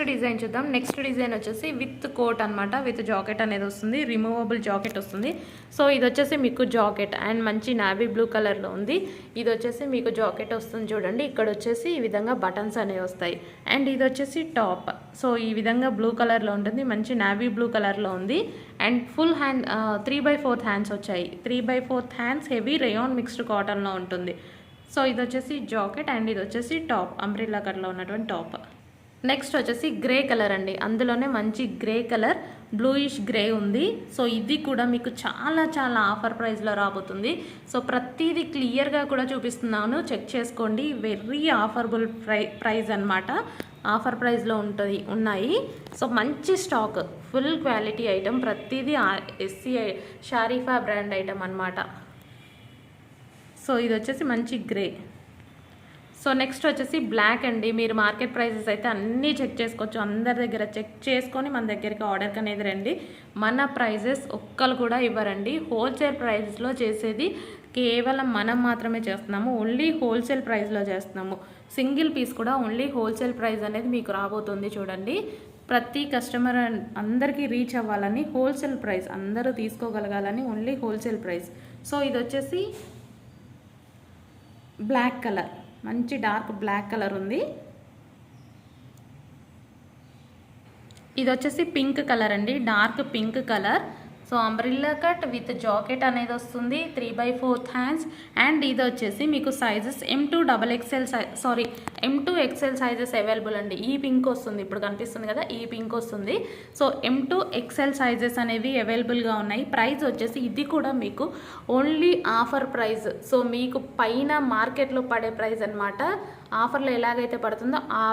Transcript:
Design చూద్దాం. Next design వచ్చేసి with coat అనమాట, విత్ జాకెట్ అనేది వస్తుంది, రిమూవబుల్ జాకెట్ వస్తుంది. సో ఇది వచ్చేసి మీకు జాకెట్ అండ్ మంచి నావీ బ్లూ కలర్లో ఉంది. ఇది వచ్చేసి మీకు జాకెట్ వస్తుంది చూడండి. ఇక్కడ వచ్చేసి ఈ విధంగా బటన్స్ అనేవి వస్తాయి. అండ్ ఇది వచ్చేసి టాప్. సో ఈ విధంగా బ్లూ కలర్లో ఉంటుంది, మంచి నావీ బ్లూ కలర్లో ఉంది. అండ్ ఫుల్ హ్యాండ్ 3/4 హ్యాండ్స్ వచ్చాయి. 3/4 హ్యాండ్స్ హెవీ రేయాన్ మిక్స్డ్ కాటన్లో ఉంటుంది. సో ఇది వచ్చేసి జాకెట్ అండ్ ఇది వచ్చేసి టాప్, అంబ్రిల్లా కట్లో ఉన్నటువంటి టాప్. నెక్స్ట్ వచ్చేసి గ్రే కలర్ అండి, అందులోనే మంచి గ్రే కలర్, బ్లూయిష్ గ్రే ఉంది. సో ఇది కూడా మీకు చాలా చాలా ఆఫర్ ప్రైస్లో రాబోతుంది. సో ప్రతిదీ క్లియర్గా కూడా చూపిస్తున్నాను, చెక్ చేసుకోండి. వెరీ ఆఫర్బుల్ ప్రైస్ అనమాట, ఆఫర్ ప్రైస్లో ఉన్నాయి. సో మంచి స్టాక్, ఫుల్ క్వాలిటీ ఐటమ్, ప్రతిదీ SCI షారీఫా బ్రాండ్ ఐటమ్ అనమాట. సో ఇది వచ్చేసి మంచి గ్రే. సో నెక్స్ట్ వచ్చేసి బ్లాక్ అండి. మీరు మార్కెట్ ప్రైసెస్ అయితే అన్నీ చెక్ చేసుకోవచ్చు, అందరి దగ్గర చెక్ చేసుకొని మన దగ్గరికి ఆర్డర్కి అనేది రండి. మన ప్రైజెస్ ఒక్కరు కూడా ఇవ్వరండి, హోల్సేల్ ప్రైస్లో చేసేది కేవలం మనం మాత్రమే చేస్తున్నాము. ఓన్లీ హోల్సేల్ ప్రైస్లో చేస్తున్నాము. సింగిల్ పీస్ కూడా ఓన్లీ హోల్సేల్ ప్రైస్ అనేది మీకు రాబోతుంది చూడండి. ప్రతి కస్టమర్ అందరికీ రీచ్ అవ్వాలని హోల్సేల్ ప్రైస్, అందరూ తీసుకోగలగాలని ఓన్లీ హోల్సేల్ ప్రైస్. సో ఇది వచ్చేసి బ్లాక్ కలర్, మంచి డార్క్ బ్లాక్ కలర్ ఉంది. ఇది వచ్చేసి పింక్ కలర్ అండి, dark pink colour. So umbrella cut with jacket అనేది వస్తుంది, 3/4 హ్యాండ్స్. అండ్ ఇది వచ్చేసి మీకు sizes M2 XL sizes available అండి. ఈ పింక్ వస్తుంది, ఇప్పుడు కనిపిస్తుంది కదా, ఈ పింక్ వస్తుంది. సో M2 XL సైజెస్ అనేవి అవైలబుల్గా ఉన్నాయి. ప్రైస్ వచ్చేసి ఇది కూడా మీకు ఓన్లీ ఆఫర్ ప్రైస్. సో మీకు పైన మార్కెట్లో పడే ప్రైస్ అనమాట, ఆఫర్లో ఎలాగైతే పడుతుందో ఆ